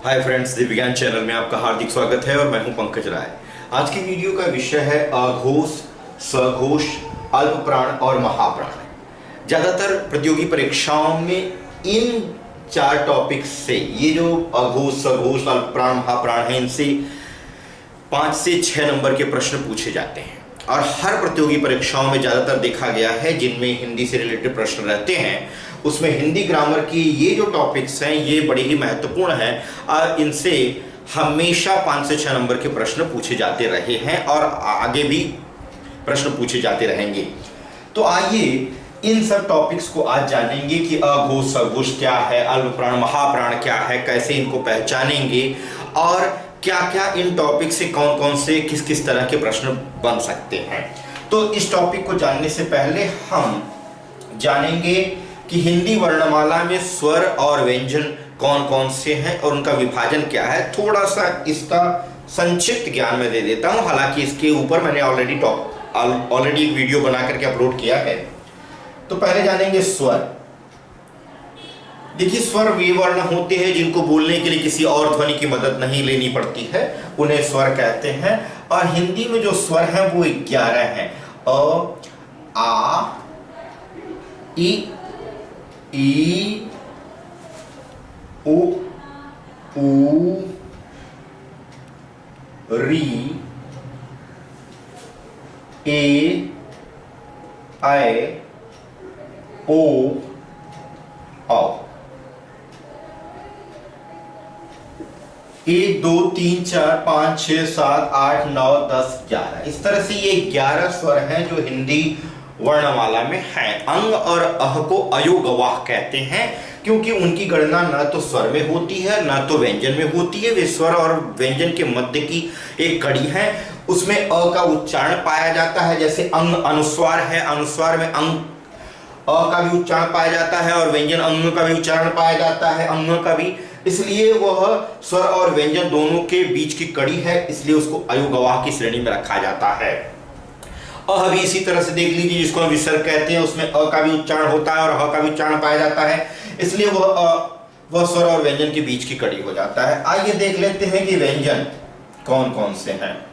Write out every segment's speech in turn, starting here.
Hi friends, the विज्ञान channel में आपका हार्दिक स्वागत है और मैं हूं पंकज राय। आज की वीडियो का विषय है अघोष, सघोष, अल्पप्राण और महाप्राण। ज्यादातर प्रतियोगी परीक्षाओं में इन चार टॉपिक से, ये जो अघोष, सघोष, अल्पप्राण, महाप्राण है, इनसे 5 से 6 नंबर के प्रश्न पूछे जाते हैं और हर प्रतियोगी परीक्षाओं में ज्यादातर देखा गया है जिनमें हिंदी से रिलेटेड प्रश्न रहते हैं, उसमें हिंदी ग्रामर की ये जो टॉपिक्स हैं ये बड़े ही महत्वपूर्ण हैं और इनसे हमेशा 5 से 6 नंबर के प्रश्न पूछे जाते रहे हैं और आगे भी प्रश्न पूछे जाते रहेंगे। तो आइए इन सब टॉपिक्स को आज जानेंगे कि अघोष, सघोष क्या है, अल्पप्राण, महाप्राण क्या है, कैसे इनको पहचानेंगे और क्या क्या इन टॉपिक से कौन कौन से किस किस तरह के प्रश्न बन सकते हैं। तो इस टॉपिक को जानने से पहले हम जानेंगे कि हिंदी वर्णमाला में स्वर और व्यंजन कौन कौन से हैं और उनका विभाजन क्या है। थोड़ा सा इसका संक्षिप्त ज्ञान मैं दे देता हूं, हालांकि इसके ऊपर मैंने ऑलरेडी एक वीडियो बना करके अपलोड किया है। तो पहले जानेंगे स्वर। देखिए, स्वर वे वर्ण होते हैं जिनको बोलने के लिए किसी और ध्वनि की मदद नहीं लेनी पड़ती है, उन्हें स्वर कहते हैं। और हिंदी में जो स्वर हैं वो 11 हैं। अ, आ, इ, ई, उ, ऊ, री, ए, ऐ, ओ, औ। 1 2 3 4 5 6 7 8 9 10 11 इस तरह से ये 11 स्वर हैं जो हिंदी वर्णमाला में हैं। अंग और अह को अयोगवाह कहते हैं क्योंकि उनकी गणना न तो स्वर में होती है न तो व्यंजन में होती है। वे स्वर और व्यंजन के मध्य की एक कड़ी है। उसमें अ का उच्चारण पाया जाता है, जैसे अंग अनुस्वार है, अनुस्वार में अंग अ का भी उच्चारण पाया जाता है और व्यंजन अंग का भी उच्चारण पाया जाता है, अंग का भी। इसलिए वह स्वर और व्यंजन दोनों के बीच की कड़ी है, इसलिए उसको अयोगवाह की श्रेणी में रखा जाता है। अ भी इसी तरह से देख लीजिए, जिसको हम विसर्ग कहते हैं, उसमें अ का भी उच्चारण होता है और ह का भी उच्चारण पाया जाता है, इसलिए वह स्वर और व्यंजन के बीच की कड़ी हो जाता है। आइए देख लेते हैं कि व्यंजन कौन कौन से हैं।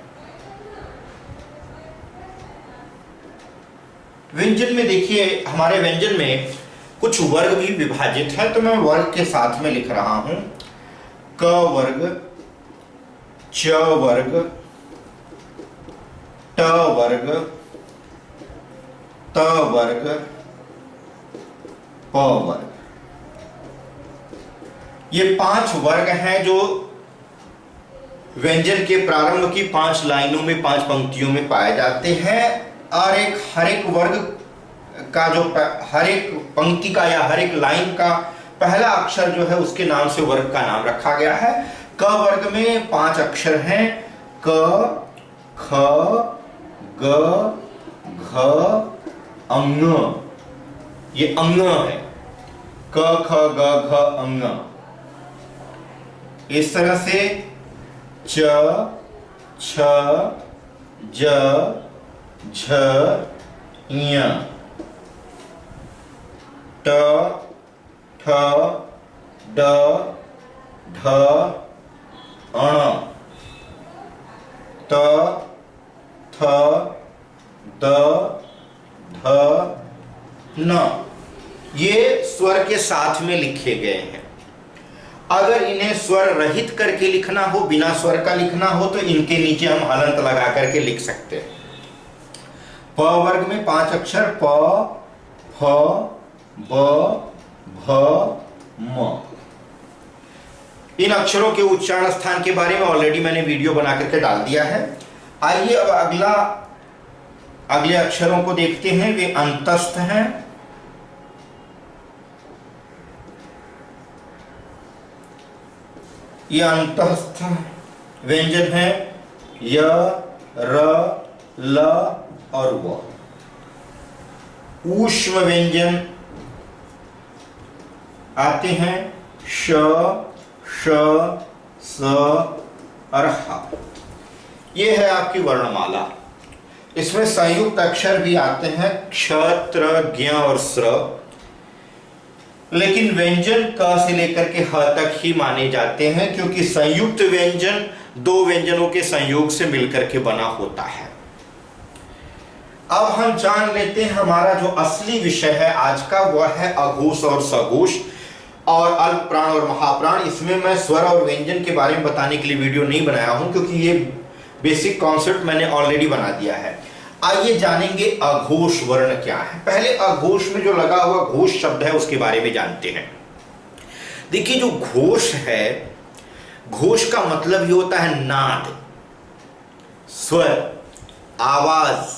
व्यंजन में देखिए, हमारे व्यंजन में कुछ वर्ग भी विभाजित है, तो मैं वर्ग के साथ में लिख रहा हूं। क वर्ग, च वर्ग, ट वर्ग, त वर्ग, प वर्ग। ये 5 वर्ग हैं जो व्यंजन के प्रारंभ की 5 लाइनों में, 5 पंक्तियों में पाए जाते हैं। और हर एक वर्ग का जो हर एक पंक्ति का या हर एक लाइन का पहला अक्षर जो है उसके नाम से वर्ग का नाम रखा गया है। क वर्ग में 5 अक्षर हैं, क, ख, ग, घ, अंग। ये अंग है, क, ख, ग, घ, अंग। इस तरह से च, छ, ज, झ, ञ, ट, ठ, ड, ढ, अण, त, थ, द, ध, न। ये स्वर के साथ में लिखे गए हैं। अगर इन्हें स्वर रहित करके लिखना हो, बिना स्वर का लिखना हो, तो इनके नीचे हम हलंत लगा करके लिख सकते हैं। प वर्ग में 5 अक्षर प, फ, ब, भ, म। इन अक्षरों के उच्चारण स्थान के बारे में ऑलरेडी मैंने वीडियो बना करके डाल दिया है। आइए अब अगले अक्षरों को देखते हैं। वे अंतस्थ हैं। ये अंतस्थ व्यंजन है, य, र, ल और व। ऊष्म व्यंजन आते हैं, श, श, स और ह। ये है आपकी वर्णमाला। इसमें संयुक्त अक्षर भी आते हैं, क्ष, त्र, ज्ञ और स्र। लेकिन व्यंजन क से लेकर के ह तक ही माने जाते हैं, क्योंकि संयुक्त व्यंजन दो व्यंजनों के संयोग से मिलकर के बना होता है। अब हम जान लेते हैं हमारा जो असली विषय है आज का, वह है अघोष और सघोष और अल्प प्राण और महाप्राण। इसमें मैं स्वर और व्यंजन के बारे में बताने के लिए वीडियो नहीं बनाया हूं, क्योंकि ये बेसिक कॉन्सेप्ट मैंने ऑलरेडी बना दिया है। आइए जानेंगे अघोष वर्ण क्या है। पहले अघोष में जो लगा हुआ घोष शब्द है उसके बारे में जानते हैं। देखिए, जो घोष है, घोष का मतलब ये होता है नाद, स्वर, आवाज,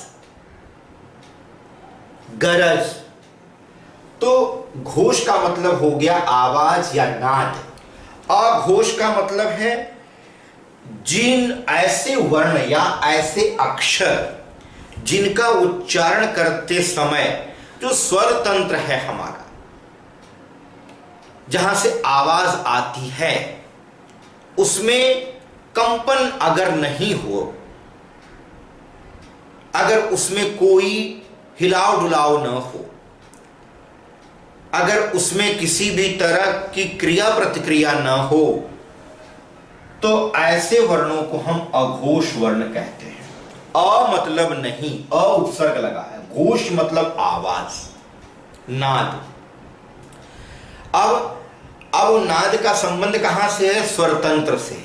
गरज। तो घोष का मतलब हो गया आवाज या नाद। अघोष का मतलब है जिन ऐसे वर्ण या ऐसे अक्षर जिनका उच्चारण करते समय जो स्वर तंत्र है हमारा, जहां से आवाज आती है, उसमें कंपन अगर नहीं हो, अगर उसमें कोई हिलाव डुलाव न हो, अगर उसमें किसी भी तरह की क्रिया प्रतिक्रिया न हो, तो ऐसे वर्णों को हम अघोष वर्ण कहते हैं। अ मतलब नहीं, अ उपसर्ग लगा है, घोष मतलब आवाज, नाद। अब नाद का संबंध कहां से है? स्वर तंत्र से,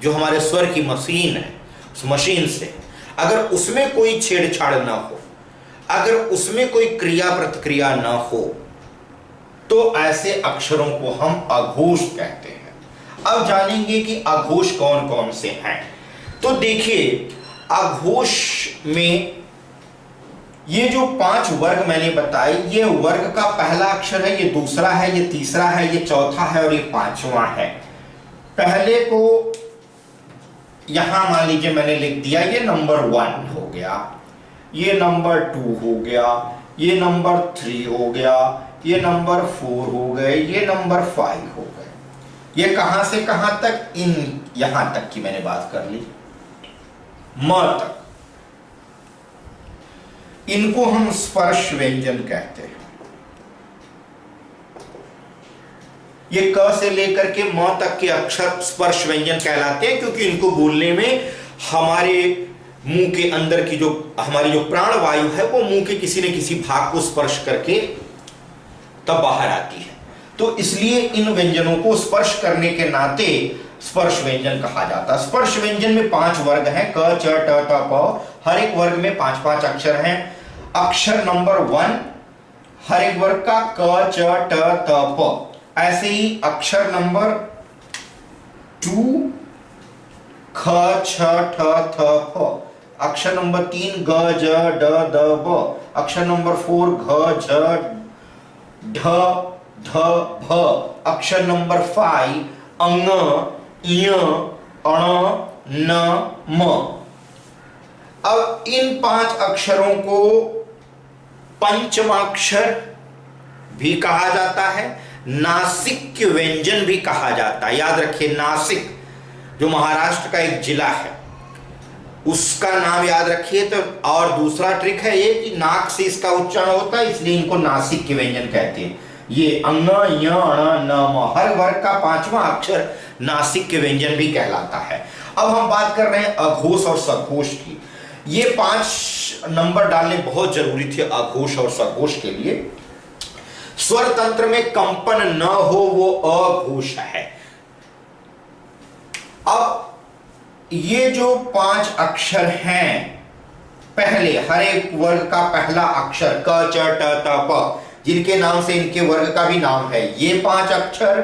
जो हमारे स्वर की मशीन है, उस मशीन से। अगर उसमें कोई छेड़छाड़ ना हो, अगर उसमें कोई क्रिया प्रतिक्रिया ना हो, तो ऐसे अक्षरों को हम अघोष कहते हैं। अब जानेंगे कि अघोष कौन कौन से हैं। तो देखिए, अघोष में ये जो 5 वर्ग मैंने बताए, ये वर्ग का पहला अक्षर है, ये दूसरा है, ये तीसरा है, ये चौथा है और ये 5वां है। पहले को यहां मान लीजिए मैंने लिख दिया, ये नंबर 1 हो गया, ये नंबर 2 हो गया, ये नंबर 3 हो गया, ये नंबर 4 हो गए, ये नंबर 5 हो गए। ये कहां से कहां तक? इन यहां तक की मैंने बात कर ली, म तक। इनको हम स्पर्श व्यंजन कहते हैं। ये क से लेकर के म तक के अक्षर स्पर्श व्यंजन कहलाते हैं, क्योंकि इनको बोलने में हमारे मुंह के अंदर की जो हमारी जो प्राण वायु है, वो मुंह के किसी न किसी भाग को स्पर्श करके तब बाहर आती है। तो इसलिए इन व्यंजनों को स्पर्श करने के नाते स्पर्श व्यंजन कहा जाता है। स्पर्श व्यंजन में 5 वर्ग हैं, क, च, ट, त, प। हर एक वर्ग में 5-5 अक्षर हैं। अक्षर नंबर 1 हर एक वर्ग का, क, च, ट, त, प। ऐसे ही अक्षर नंबर 2 ख, छ, ठ, थ, फ। अक्षर नंबर 3 ग, ज, ड, द, ब। अक्षर नंबर 4 घ, झ, ढ, ध, भ। अक्षर नंबर 5 अंग, य, अण, न, म। अब इन 5 अक्षरों को पंचमाक्षर भी कहा जाता है, नासिक व्यंजन भी कहा जाता है। याद रखिए, नासिक जो महाराष्ट्र का एक जिला है, उसका नाम याद रखिए। तो और दूसरा ट्रिक है ये कि नाक से इसका उच्चारण होता है, इसलिए इनको नासिक के व्यंजन कहते हैं। ये अंग, य, अण, न, म। हर वर्ग का 5वां अक्षर नासिक के व्यंजन भी कहलाता है। अब हम बात कर रहे हैं अघोष और सघोष की। ये 5 नंबर डालने बहुत जरूरी थे अघोष और सघोष के लिए। स्वर तंत्र में कंपन न हो, वो अघोष है। अब ये जो 5 अक्षर हैं, पहले हर एक वर्ग का पहला अक्षर क, च, ट, त, प, जिनके नाम से इनके वर्ग का भी नाम है, ये 5 अक्षर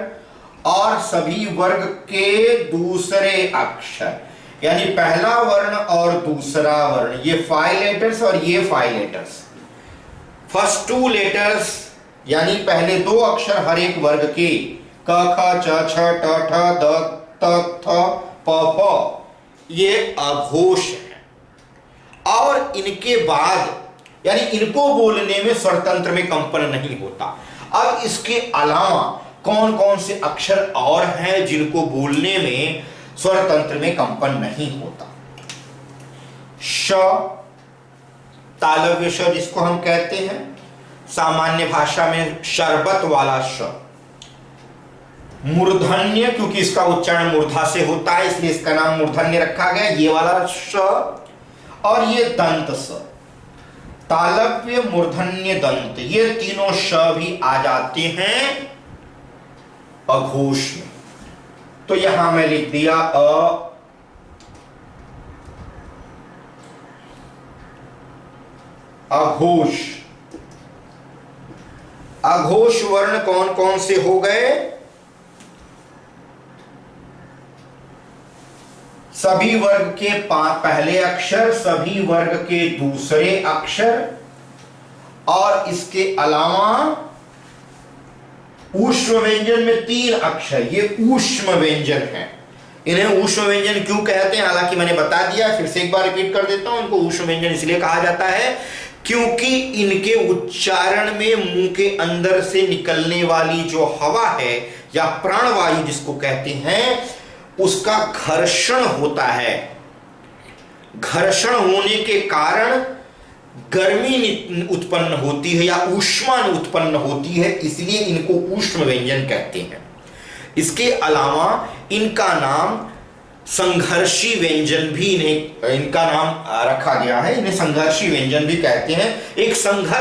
और सभी वर्ग के दूसरे अक्षर, यानी पहला वर्ण और दूसरा वर्ण, ये 5 लेटर्स और ये 5 लेटर्स। फर्स्ट 2 लेटर्स यानी पहले 2 अक्षर हर एक वर्ग के, क, ख, च, छ, ट, ठ, द, त, थ, प, प, ये अघोष है। और इनके बाद यानी इनको बोलने में स्वरतंत्र में कंपन नहीं होता। अब इसके अलावा कौन कौन से अक्षर और हैं जिनको बोलने में स्वरतंत्र में कंपन नहीं होता? श, तालव्य श जिसको हम कहते हैं, सामान्य भाषा में शरबत वाला श। मूर्धन्य, क्योंकि इसका उच्चारण मूर्धा से होता है इसलिए इसका नाम मूर्धन्य रखा गया, ये वाला श। और ये दंत स, तालव्य मूर्धन्य दंत, ये तीनों श भी आ जाते हैं अघोष में। तो यहां मैं लिख दिया अघोष। अघोष वर्ण कौन कौन से हो गए? सभी वर्ग के पहले अक्षर, सभी वर्ग के दूसरे अक्षर, और इसके अलावा ऊष्म व्यंजन में 3 अक्षर, ये ऊष्म व्यंजन हैं। इन्हें ऊष्म व्यंजन क्यों कहते हैं, हालांकि मैंने बता दिया, फिर से एक बार रिपीट कर देता हूं। इनको ऊष्म व्यंजन इसलिए कहा जाता है क्योंकि इनके उच्चारण में मुंह के अंदर से निकलने वाली जो हवा है या प्राणवायु जिसको कहते हैं, उसका घर्षण होता है। घर्षण होने के कारण गर्मी उत्पन्न होती है या ऊष्मा उत्पन्न होती है, इसलिए इनको ऊष्म व्यंजन कहते हैं। इसके अलावा इनका नाम संघर्षी व्यंजन भी इनका नाम रखा गया है, इन्हें संघर्षी व्यंजन भी कहते हैं। एक संघर्ष